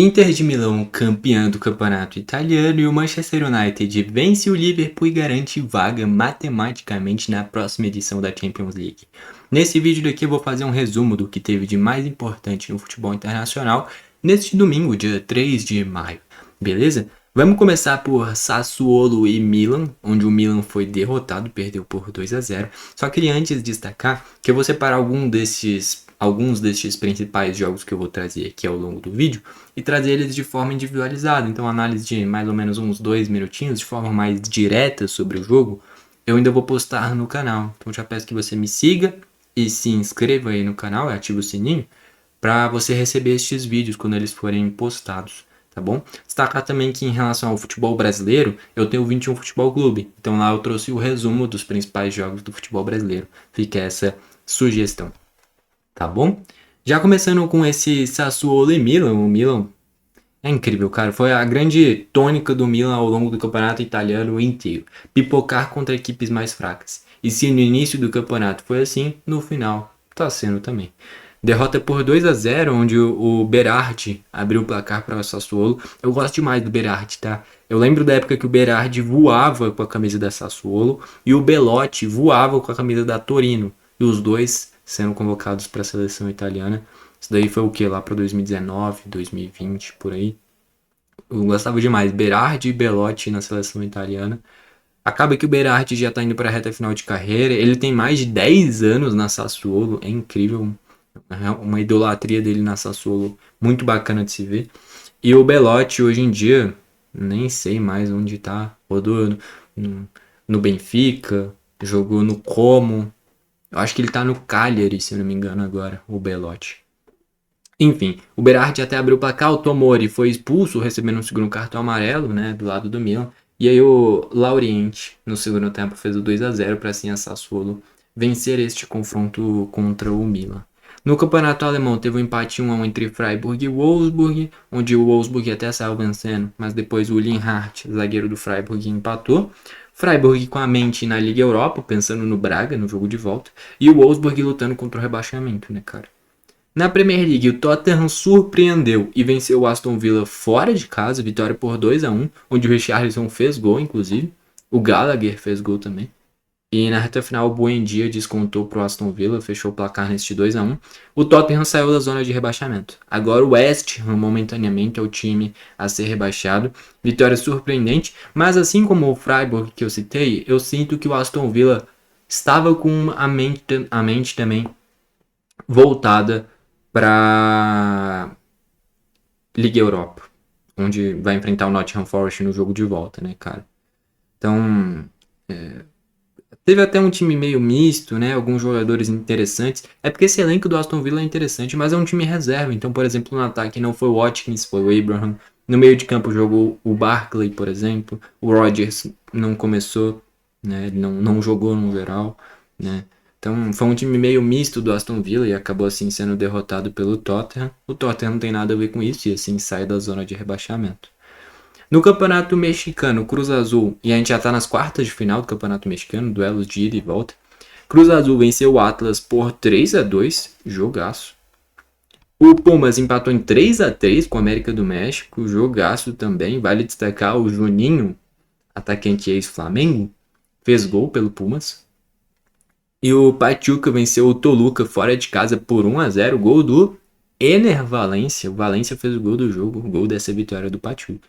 Inter de Milão campeã do campeonato italiano e o Manchester United vence o Liverpool e garante vaga matematicamente na próxima edição da Champions League. Nesse vídeo daqui eu vou fazer um resumo do que teve de mais importante no futebol internacional neste domingo, dia 3 de maio, beleza? Vamos começar por Sassuolo e Milan, onde o Milan foi derrotado, perdeu por 2-0. Só queria antes destacar que eu vou separar alguns destes principais jogos que eu vou trazer aqui ao longo do vídeo e trazer eles de forma individualizada. Então, análise de mais ou menos uns 2 minutinhos, de forma mais direta sobre o jogo, eu ainda vou postar no canal. Então, já peço que você me siga e se inscreva aí no canal, ative o sininho, para você receber estes vídeos quando eles forem postados, tá bom? Destacar também que em relação ao futebol brasileiro, eu tenho o 21 Futebol Clube. Então, lá eu trouxe o resumo dos principais jogos do futebol brasileiro. Fica essa sugestão. Tá bom? Já começando com esse Sassuolo e Milan, o Milan é incrível, cara. Foi a grande tônica do Milan ao longo do campeonato italiano inteiro. Pipocar contra equipes mais fracas. E se no início do campeonato foi assim, no final tá sendo também. Derrota por 2-0, onde o Berardi abriu o placar para o Sassuolo. Eu gosto demais do Berardi, tá? Eu lembro da época que o Berardi voava com a camisa da Sassuolo e o Belotti voava com a camisa da Torino. E os dois sendo convocados para a seleção italiana. Isso daí foi o que? Lá para 2019, 2020, por aí. Eu gostava demais. Berardi e Belotti na seleção italiana. Acaba que o Berardi já está indo para a reta final de carreira. Ele tem mais de 10 anos na Sassuolo. É incrível. Uma idolatria dele na Sassuolo. Muito bacana de se ver. E o Belotti hoje em dia, nem sei mais onde está. Rodou no Benfica. Jogou no Como. Eu acho que ele tá no Cagliari, se eu não me engano agora, o Belotti. Enfim, o Berardi até abriu o placar, o Tomori foi expulso, recebendo um segundo cartão amarelo, né, do lado do Milan. E aí o Lauriente, no segundo tempo, fez o 2-0 para assim a Sassuolo vencer este confronto contra o Milan. No campeonato alemão teve um empate 1-1 entre Freiburg e Wolfsburg, onde o Wolfsburg até saiu vencendo, mas depois o Lienhardt, zagueiro do Freiburg, empatou. Freiburg com a mente na Liga Europa, pensando no Braga, no jogo de volta, e o Wolfsburg lutando contra o rebaixamento, né, cara? Na Premier League, o Tottenham surpreendeu e venceu o Aston Villa fora de casa, vitória por 2-1, onde o Richarlison fez gol, inclusive. O Gallagher fez gol também. E na reta final, o Buendia descontou para o Aston Villa, fechou o placar neste 2-1. O Tottenham saiu da zona de rebaixamento. Agora o West Ham, momentaneamente, é o time a ser rebaixado. Vitória surpreendente, mas assim como o Freiburg que eu citei, eu sinto que o Aston Villa estava com a mente também voltada para Liga Europa, onde vai enfrentar o Nottingham Forest no jogo de volta, né, cara? Então, teve até um time meio misto, né? Alguns jogadores interessantes. É porque esse elenco do Aston Villa é interessante, mas é um time reserva. Então, por exemplo, no ataque não foi o Watkins, foi o Abraham. No meio de campo jogou o Barkley, por exemplo. O Rodgers não começou, né? Ele não jogou no geral, né? Então, foi um time meio misto do Aston Villa e acabou assim sendo derrotado pelo Tottenham. O Tottenham não tem nada a ver com isso e assim sai da zona de rebaixamento. No Campeonato Mexicano, Cruz Azul, e a gente já tá nas quartas de final do Campeonato Mexicano, duelos de ida e volta. Cruz Azul venceu o Atlas por 3-2, jogaço. O Pumas empatou em 3-3 com o América do México, jogaço também. Vale destacar o Juninho, atacante ex-Flamengo, fez gol pelo Pumas. E o Pachuca venceu o Toluca fora de casa por 1-0, gol do Ener Valencia. O Valencia fez o gol do jogo, o gol dessa vitória do Pachuca.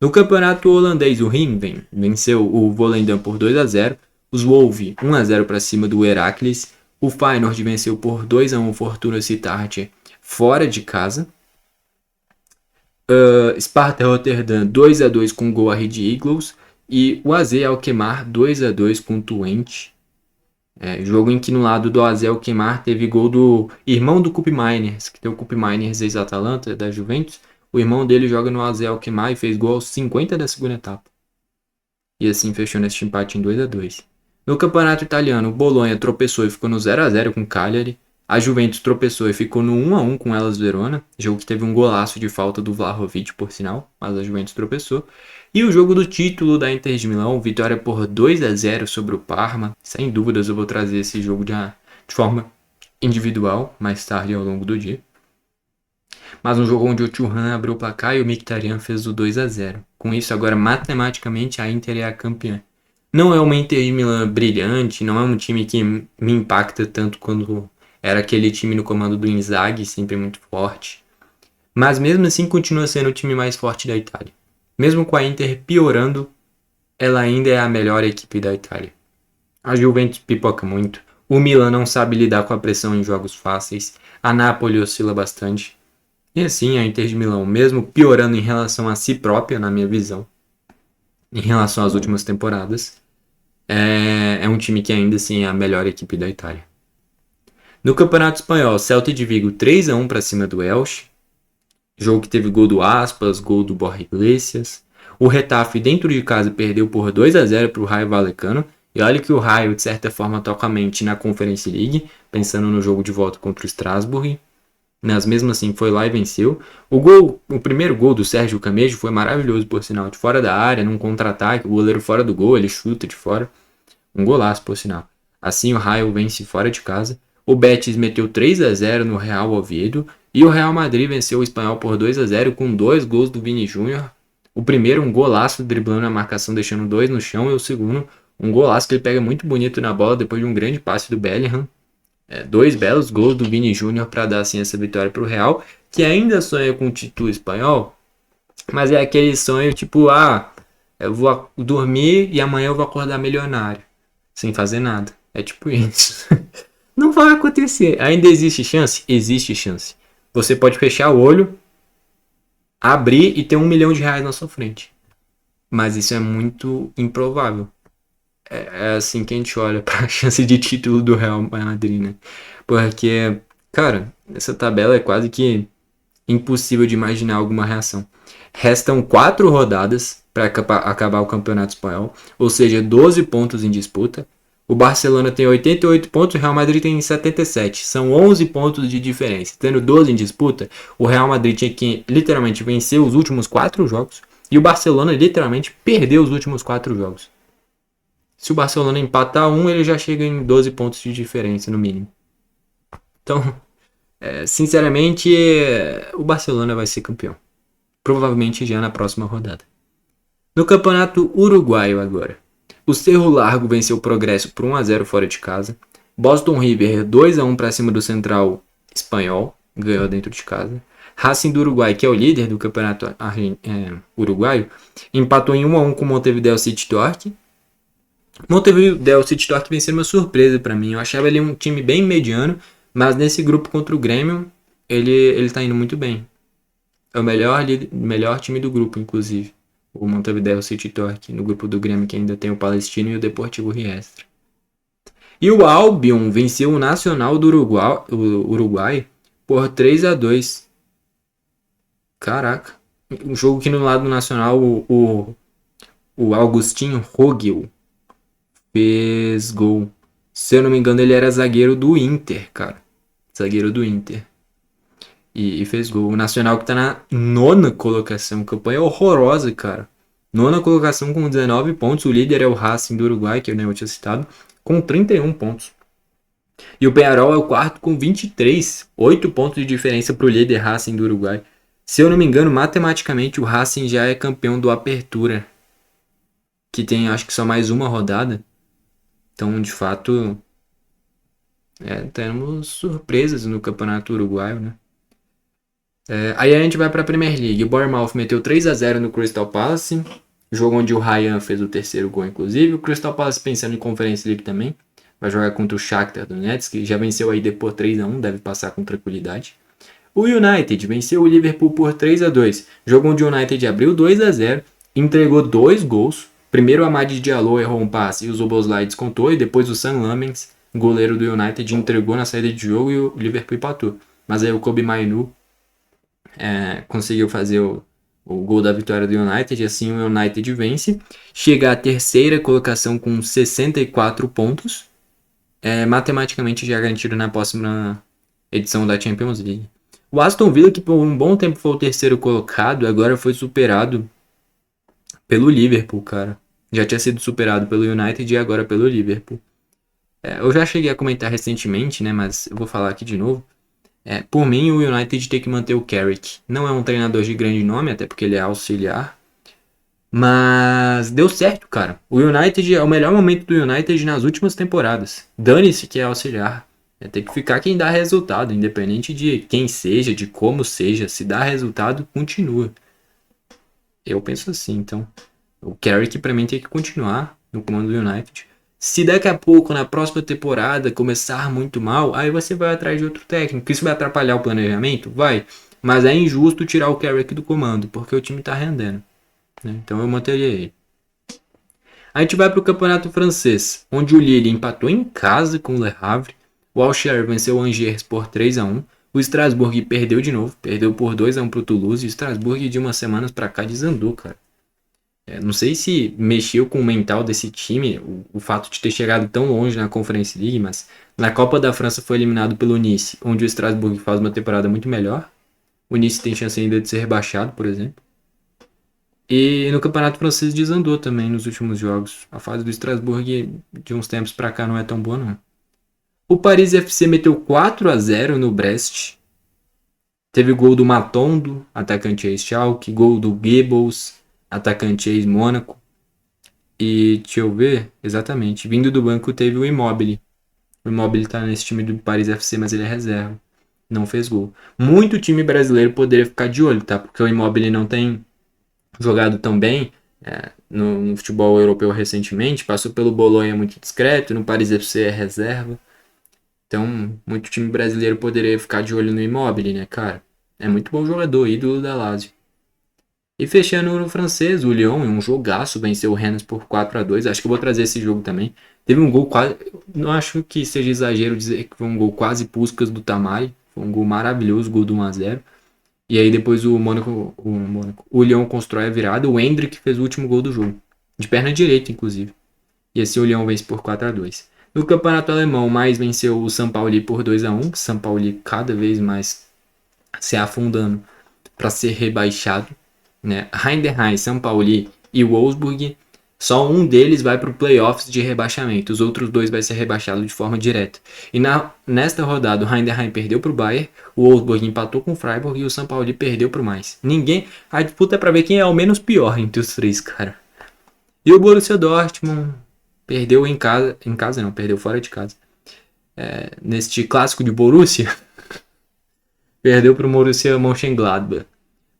No campeonato holandês, o Heerenveen venceu o Volendam por 2-0. Os Wolves 1-0 para cima do Heracles. O Feyenoord venceu por 2-1 o Fortuna Sittard fora de casa. Sparta Rotterdam 2-2 com gol a Red Eagles. E o AZ Alkmaar 2-2 com o Twente. Jogo em que no lado do AZ Alkmaar teve gol do irmão do Koopmeiners, Miners, que tem o Koopmeiners Miners ex-Atalanta, da Juventus. O irmão dele joga no AZ Alkmaar e fez gol aos 50 da segunda etapa. E assim fechou neste empate em 2-2. No campeonato italiano, o Bolonha tropeçou e ficou no 0-0 com o Cagliari. A Juventus tropeçou e ficou no 1-1 com Hellas Verona. Jogo que teve um golaço de falta do Vlahovic, por sinal, mas a Juventus tropeçou. E o jogo do título da Inter de Milão, vitória por 2-0 sobre o Parma. Sem dúvidas eu vou trazer esse jogo de forma individual, mais tarde ao longo do dia. Mas um jogo onde o Thuram abriu o placar e o Mkhitaryan fez o 2-0. Com isso, agora matematicamente a Inter é a campeã. Não é uma Inter de Milan brilhante, não é um time que me impacta tanto quando era aquele time no comando do Inzaghi, sempre muito forte. Mas mesmo assim continua sendo o time mais forte da Itália. Mesmo com a Inter piorando, ela ainda é a melhor equipe da Itália. A Juventus pipoca muito. O Milan não sabe lidar com a pressão em jogos fáceis. A Napoli oscila bastante. E assim, a Inter de Milão, mesmo piorando em relação a si própria, na minha visão, em relação às últimas temporadas, é um time que ainda assim é a melhor equipe da Itália. No Campeonato Espanhol, Celta de Vigo 3-1 para cima do Elche. Jogo que teve gol do Aspas, gol do Borja Iglesias. O Retafe dentro de casa perdeu por 2-0 para o Rayo Vallecano. E olha que o Rayo, de certa forma, toca a mente na Conference League, pensando no jogo de volta contra o Strasbourg. Mas mesmo assim foi lá e venceu. O primeiro gol do Sérgio Camejo foi maravilhoso, por sinal, de fora da área, num contra-ataque, o goleiro fora do gol, ele chuta de fora. Um golaço, por sinal. Assim o Rayo vence fora de casa. O Betis meteu 3-0 no Real Oviedo. E o Real Madrid venceu o Espanhol por 2-0 com 2 gols do Vini Júnior. O primeiro, um golaço driblando a marcação, deixando 2 no chão. E o segundo, um golaço que ele pega muito bonito na bola depois de um grande passe do Bellingham. 2 belos gols do Vini Júnior para dar assim essa vitória para o Real, que ainda sonha com o título espanhol, mas é aquele sonho tipo, eu vou dormir e amanhã eu vou acordar milionário, sem fazer nada. É tipo isso. Não vai acontecer. Ainda existe chance? Existe chance. Você pode fechar o olho, abrir e ter R$1 milhão na sua frente. Mas isso é muito improvável. É assim que a gente olha para a chance de título do Real Madrid, né? Porque, cara, essa tabela é quase que impossível de imaginar alguma reação. Restam 4 rodadas para acabar o Campeonato Espanhol, ou seja, 12 pontos em disputa. O Barcelona tem 88 pontos, o Real Madrid tem 77. São 11 pontos de diferença. Tendo 12 em disputa, o Real Madrid tinha que literalmente vencer os últimos 4 jogos e o Barcelona literalmente perdeu os últimos 4 jogos. Se o Barcelona empatar um, ele já chega em 12 pontos de diferença, no mínimo. Então, sinceramente, o Barcelona vai ser campeão. Provavelmente já na próxima rodada. No Campeonato Uruguaio agora. O Cerro Largo venceu o Progresso por 1-0 fora de casa. Boston River 2-1 para cima do Central Espanhol. Ganhou dentro de casa. Racing do Uruguai, que é o líder do Campeonato Uruguaio, empatou em 1-1 com o Montevideo City Torque. Montevideo City Torque vem sendo uma surpresa para mim. Eu achava ele um time bem mediano, mas nesse grupo contra o Grêmio, ele tá indo muito bem. É o melhor time do grupo, inclusive. O Montevideo City Torque, no grupo do Grêmio, que ainda tem o Palestino e o Deportivo Riestra. E o Albion venceu o Nacional do Uruguai por 3-2. Caraca. Um jogo que no lado nacional o Augustinho Rogel fez gol. Se eu não me engano, ele era zagueiro do Inter, cara. Zagueiro do Inter. E fez gol. O Nacional que tá na 9ª colocação. Campanha horrorosa, cara. 9ª colocação com 19 pontos. O líder é o Racing do Uruguai, que eu tinha citado, com 31 pontos. E o Peñarol é o 4º com 23. 8 pontos de diferença pro líder Racing do Uruguai. Se eu não me engano, matematicamente o Racing já é campeão do Apertura, que tem acho que só mais uma rodada. Então, de fato, temos surpresas no Campeonato Uruguaio, né? Aí a gente vai para a Premier League. O Bournemouth meteu 3-0 no Crystal Palace, jogo onde o Ryan fez o terceiro gol, inclusive. O Crystal Palace pensando em Conference League também. Vai jogar contra o Shakhtar Donetsk, que já venceu aí por 3-1, deve passar com tranquilidade. O United venceu o Liverpool por 3-2. Jogo onde o United abriu 2-0, entregou 2 gols. Primeiro o Amad Diallo errou um passe e o Szoboszlai descontou, e depois o Sam Lammens, goleiro do United, entregou na saída de jogo e o Liverpool empatou. Mas aí o Kobe Mainoo conseguiu fazer o gol da vitória do United, e assim o United vence. Chega à 3ª colocação com 64 pontos, matematicamente já garantido na próxima edição da Champions League. O Aston Villa, que por um bom tempo foi o 3º colocado, agora foi superado pelo Liverpool, cara. Já tinha sido superado pelo United e agora pelo Liverpool. Eu já cheguei a comentar recentemente, né, mas eu vou falar aqui de novo. Por mim, o United tem que manter o Carrick. Não é um treinador de grande nome, até porque ele é auxiliar. Mas deu certo, cara. O United é o melhor momento do United nas últimas temporadas. Dane-se que é auxiliar. Tem que ficar quem dá resultado, independente de quem seja, de como seja. Se dá resultado, continua. Eu penso assim, então. O Carrick pra mim tem que continuar no comando do United. Se daqui a pouco, na próxima temporada, começar muito mal, aí você vai atrás de outro técnico. Isso vai atrapalhar o planejamento? Vai. Mas é injusto tirar o Carrick do comando, porque o time tá rendendo, né? Então eu manteria ele. A gente vai para o campeonato francês, onde o Lille empatou em casa com o Le Havre. O Auxerre venceu o Angers por 3-1. O Strasbourg perdeu de novo, perdeu por 2-1 para o Toulouse. E o Strasbourg de umas semanas para cá desandou, cara. Não sei se mexeu com o mental desse time, o fato de ter chegado tão longe na Conference League, mas na Copa da França foi eliminado pelo Nice, onde o Strasbourg faz uma temporada muito melhor. O Nice tem chance ainda de ser rebaixado, por exemplo. E no Campeonato Francês desandou também nos últimos jogos. A fase do Strasbourg de uns tempos pra cá não é tão boa, não. O Paris FC meteu 4-0 no Brest. Teve gol do Matondo, atacante ex-Schalke, gol do Goebbels, atacante ex-Mônaco. E deixa eu ver, exatamente, vindo do banco teve o Immobile. O Immobile tá nesse time do Paris FC, mas ele é reserva. Não fez gol. Muito time brasileiro poderia ficar de olho, tá? Porque o Immobile não tem jogado tão bem no futebol europeu recentemente, passou pelo Bolonha muito discreto, no Paris FC é reserva. Então, muito time brasileiro poderia ficar de olho no Immobile, né, cara? É muito bom jogador, ídolo da Lazio. E fechando no francês, o Lyon, em um jogaço, venceu o Rennes por 4-2. Acho que eu vou trazer esse jogo também. Teve um gol quase... Não acho que seja exagero dizer que foi um gol quase Puskás do Tamari. Foi um gol maravilhoso, gol do 1-0. E aí depois o Lyon constrói a virada. O Endrick fez o último gol do jogo. De perna direita, inclusive. E assim o Lyon vence por 4-2. No campeonato alemão, mais venceu o São Paulo por 2-1. São Paulo cada vez mais se afundando para ser rebaixado, né? Heidenheim, São Paulo e Wolfsburg, só um deles vai para o playoffs de rebaixamento. Os outros dois vai ser rebaixado de forma direta. E nesta rodada, o Heidenheim perdeu para o Bayern, o Wolfsburg empatou com o Freiburg e o São Paulo perdeu para o Mainz. A disputa é para ver quem é o menos pior entre os três, cara. E o Borussia Dortmund perdeu perdeu fora de casa. Neste clássico de Borussia, perdeu para o Borussia Mönchengladbach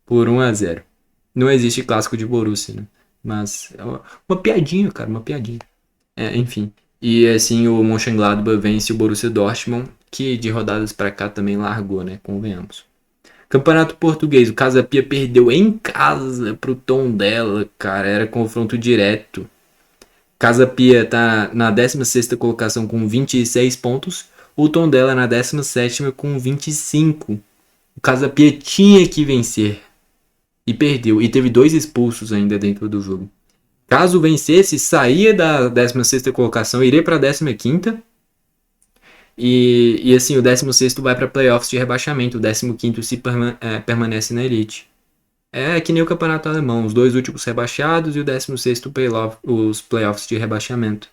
por 1-0. Não existe clássico de Borussia, né? Mas é uma piadinha, cara, uma piadinha. Enfim. E assim o Mönchengladbach vence o Borussia Dortmund, que de rodadas pra cá também largou, né? Convenhamos. Campeonato Português, o Casa Pia perdeu em casa pro Tondela, cara, era confronto direto. Casa Pia tá na 16ª colocação com 26 pontos, o Tondela na 17ª com 25. O Casa Pia tinha que vencer. E perdeu. E teve 2 expulsos ainda dentro do jogo. Caso vencesse, saía da 16ª colocação, iria para a 15ª. E assim, o 16º vai para playoffs de rebaixamento. O 15º permanece na elite. É que nem o campeonato alemão. Os 2 últimos rebaixados e o 16º os playoffs de rebaixamento.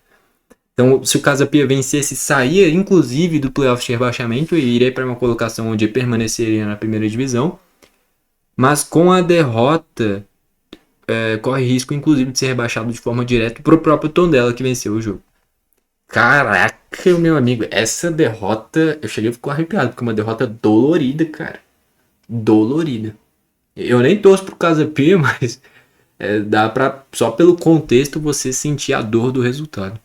Então, se o Casa Pia vencesse, saía inclusive do playoffs de rebaixamento e iria para uma colocação onde permaneceria na primeira divisão. Mas com a derrota, corre risco, inclusive, de ser rebaixado de forma direta pro próprio Tondela, que venceu o jogo. Caraca, meu amigo, essa derrota, eu cheguei a ficar arrepiado, porque é uma derrota dolorida, cara. Dolorida. Eu nem torço pro Casa Pia, mas dá pra, só pelo contexto, você sentir a dor do resultado.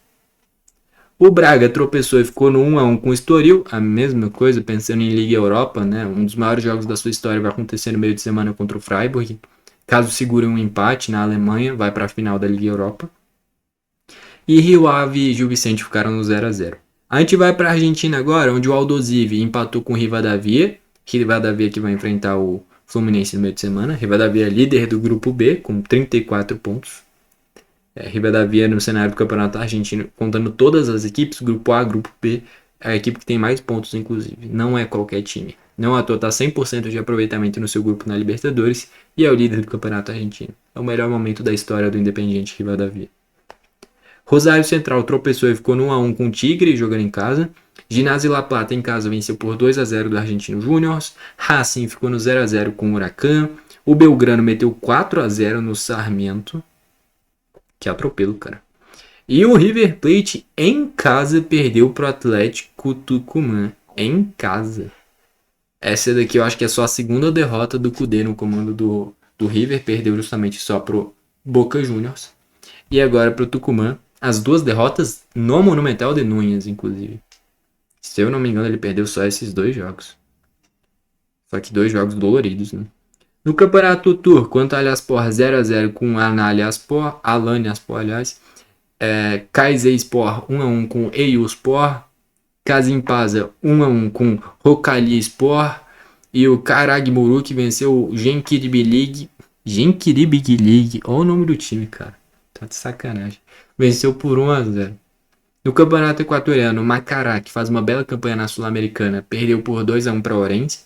O Braga tropeçou e ficou no 1-1 com o Estoril, a mesma coisa, pensando em Liga Europa, né? Um dos maiores jogos da sua história vai acontecer no meio de semana contra o Freiburg. Caso segure um empate na Alemanha, vai para a final da Liga Europa. E Rio Ave e Gil Vicente ficaram no 0-0. A gente vai para a Argentina agora, onde o Aldosivi empatou com o Rivadavia. Rivadavia que vai enfrentar o Fluminense no meio de semana. Rivadavia é líder do grupo B, com 34 pontos. Rivadavia no cenário do Campeonato Argentino, contando todas as equipes, grupo A, grupo B, é a equipe que tem mais pontos, inclusive. Não é qualquer time. Não à toa está 100% de aproveitamento no seu grupo na Libertadores e é o líder do Campeonato Argentino. É o melhor momento da história do Independiente Rivadavia. Rosário Central tropeçou e ficou no 1-1 com o Tigre, jogando em casa. Ginásio La Plata em casa venceu por 2-0 do Argentino Júnior. Racing ficou no 0-0 com o Huracan. O Belgrano meteu 4-0 no Sarmiento. Que atropelo, cara. E o River Plate em casa perdeu pro Atlético Tucumã. Em casa. Essa daqui eu acho que é só a segunda derrota do Cudê no comando do River. Perdeu justamente só pro Boca Juniors. E agora pro Tucumã. As duas derrotas no Monumental de Núñez, inclusive. Se eu não me engano, ele perdeu só esses 2 jogos. Só que 2 jogos doloridos, né? No Campeonato Turco, Antalyaspor 0-0 com Alanya-Spor, aliás. Kayserispor 1-1 com Eyüpspor. Kasimpasa 1-1 com Rokalyspor. E o Karagümrük venceu o Gençlerbirliği. Olha o nome do time, cara. Tá de sacanagem. Venceu por 1-0. No Campeonato Equatoriano, Macará, que faz uma bela campanha na Sul-Americana, perdeu por 2-1 para Orense.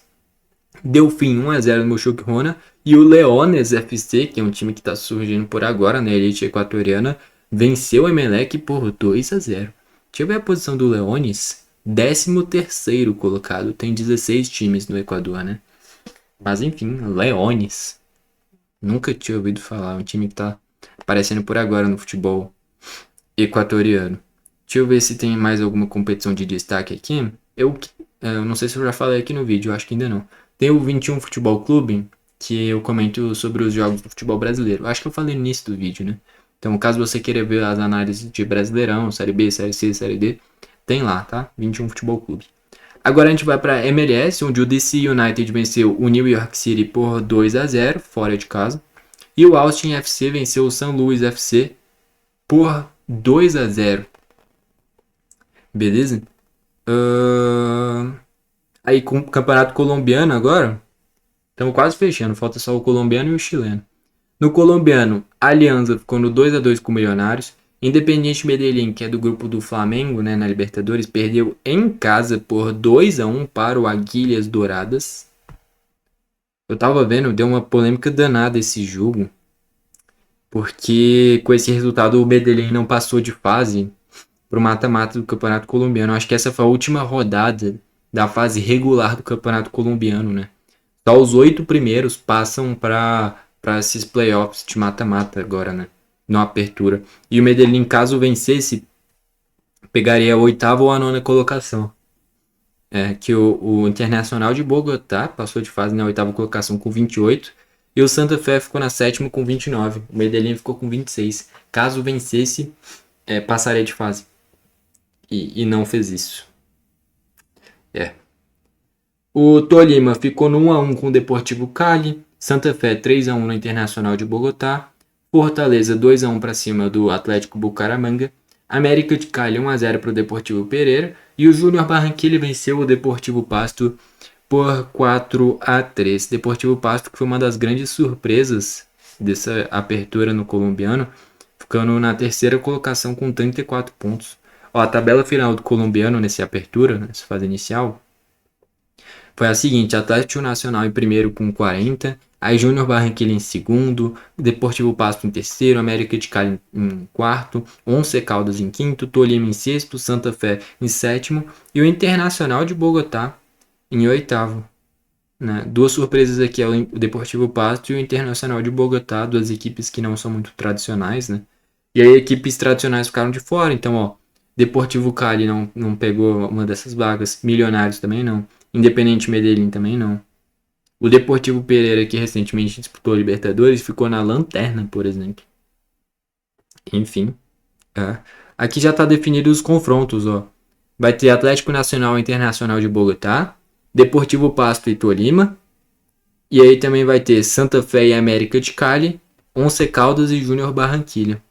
Delfim 1-0 no Mochuca-Rona. E o Leones FC, que é um time que está surgindo por agora na elite equatoriana, venceu o Emelec por 2-0. Deixa eu ver a posição do Leones. 13º colocado. Tem 16 times no Equador, né? Mas enfim, Leones. Nunca tinha ouvido falar. Um time que tá aparecendo por agora no futebol equatoriano. Deixa eu ver se tem mais alguma competição de destaque aqui. Eu não sei se eu já falei aqui no vídeo, eu acho que ainda não. Tem o 21 Futebol Clube, que eu comento sobre os jogos do futebol brasileiro. Eu acho que eu falei no início do vídeo, né? Então, caso você queira ver as análises de Brasileirão, Série B, Série C, Série D, tem lá, tá? 21 Futebol Clube. Agora a gente vai para MLS, onde o DC United venceu o New York City por 2-0, fora de casa. E o Austin FC venceu o São Luís FC por 2-0. Beleza? Aí com o campeonato colombiano agora, estamos quase fechando, falta só o colombiano e o chileno. No colombiano, Alianza ficou no 2-2 com o Milionários. Independiente Medellín, que é do grupo do Flamengo, né, na Libertadores, perdeu em casa por 2-1 para o Águilas Douradas. Eu tava vendo, deu uma polêmica danada esse jogo, porque com esse resultado o Medellín não passou de fase pro mata-mata do Campeonato Colombiano. Acho que essa foi a última rodada da fase regular do Campeonato Colombiano, né? Só os 8 primeiros passam para esses playoffs de mata-mata agora, né? Na apertura. E o Medellín, caso vencesse, pegaria a 8ª ou a 9ª colocação. Que o Internacional de Bogotá passou de fase na 8ª colocação com 28. E o Santa Fé ficou na 7ª com 29. O Medellín ficou com 26. Caso vencesse, passaria de fase. E não fez isso. O Tolima ficou no 1-1 com o Deportivo Cali. Santa Fé 3-1 no Internacional de Bogotá. Fortaleza 2-1 para cima do Atlético Bucaramanga. América de Cali 1-0 para o Deportivo Pereira. E o Júnior Barranquilla venceu o Deportivo Pasto por 4-3. Deportivo Pasto, que foi uma das grandes surpresas dessa apertura no colombiano, ficando na 3ª colocação com 34 pontos. A tabela final do colombiano nessa apertura, nessa fase inicial, foi a seguinte: Atlético Nacional em primeiro com 40, aí Júnior Barranquilla em segundo, Deportivo Pasto em terceiro, América de Cali em quarto, Once Caldas em quinto, Tolima em sexto, Santa Fé em sétimo e o Internacional de Bogotá em oitavo. Né? Duas surpresas aqui é o Deportivo Pasto e o Internacional de Bogotá, duas equipes que não são muito tradicionais, né? E aí equipes tradicionais ficaram de fora, então ó, Deportivo Cali não pegou uma dessas vagas, Milionários também não. Independente Medellín também não. O Deportivo Pereira, que recentemente disputou a Libertadores, ficou na lanterna, por exemplo. Enfim. Aqui já está definido os confrontos, ó. Vai ter Atlético Nacional e Internacional de Bogotá, Deportivo Pasto e Tolima. E aí também vai ter Santa Fé e América de Cali, Once Caldas e Júnior Barranquilla.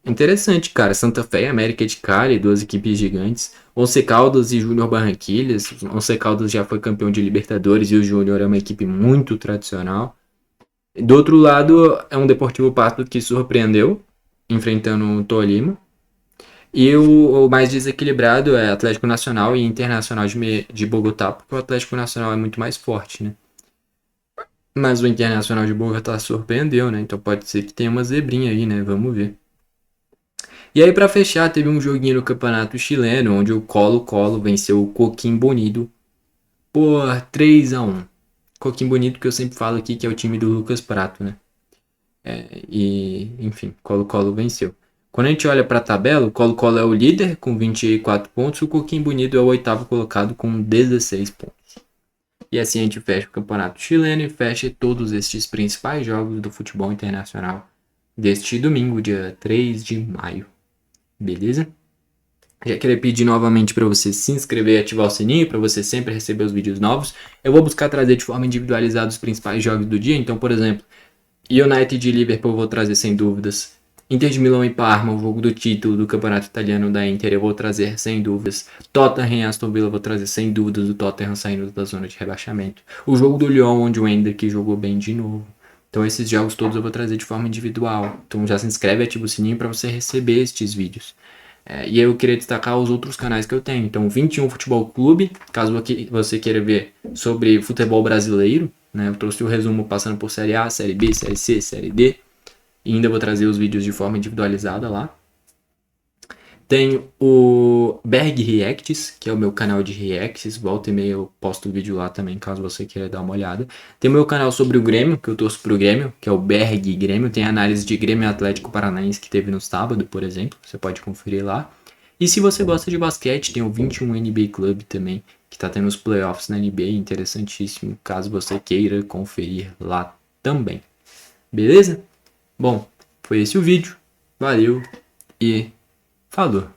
Interessante, cara. Santa Fé e América de Cali, duas equipes gigantes. Once Caldas e Júnior Barranquilla. Once Caldas já foi campeão de Libertadores e o Júnior é uma equipe muito tradicional. Do outro lado, é um Deportivo Pasto que surpreendeu, enfrentando o Tolima. E o mais desequilibrado é Atlético Nacional e Internacional de Bogotá, porque o Atlético Nacional é muito mais forte, né? Mas o Internacional de Bogotá surpreendeu, né? Então pode ser que tenha uma zebrinha aí, né? Vamos ver. E aí, pra fechar, teve um joguinho no campeonato chileno, onde o Colo-Colo venceu o Coquimbo Unido por 3-1. Coquimbo Bonito, que eu sempre falo aqui que é o time do Lucas Prato, né? Enfim, Colo-Colo venceu. Quando a gente olha para a tabela, o Colo-Colo é o líder com 24 pontos, o Coquimbo Unido é o oitavo colocado com 16 pontos. E assim a gente fecha o campeonato chileno e fecha todos estes principais jogos do futebol internacional deste domingo, dia 3 de maio. Beleza? Já queria pedir novamente para você se inscrever e ativar o sininho para você sempre receber os vídeos novos. Eu vou buscar trazer de forma individualizada os principais jogos do dia. Então, por exemplo, United e Liverpool eu vou trazer sem dúvidas. Inter de Milão e Parma, o jogo do título do campeonato italiano da Inter, eu vou trazer sem dúvidas. Tottenham e Aston Villa eu vou trazer sem dúvidas o Tottenham saindo da zona de rebaixamento. O jogo do Lyon, onde o Hendrick jogou bem de novo. Então esses jogos todos eu vou trazer de forma individual. Então já se inscreve e ativa o sininho para você receber estes vídeos. E eu queria destacar os outros canais que eu tenho. Então, 21 Futebol Clube, caso você queira ver sobre futebol brasileiro, né? Eu trouxe o resumo passando por Série A, Série B, Série C, Série D. E ainda vou trazer os vídeos de forma individualizada lá. Tenho o Berg Reacts, que é o meu canal de reacts. Volta e meia eu posto vídeo lá também, caso você queira dar uma olhada. Tem o meu canal sobre o Grêmio, que eu torço pro Grêmio, que é o Berg Grêmio. Tem análise de Grêmio Atlético Paranaense que teve no sábado, por exemplo. Você pode conferir lá. E se você gosta de basquete, tem o 21 NBA Club também, que tá tendo os playoffs na NBA. Interessantíssimo, caso você queira conferir lá também. Beleza? Bom, foi esse o vídeo. Valeu e falou!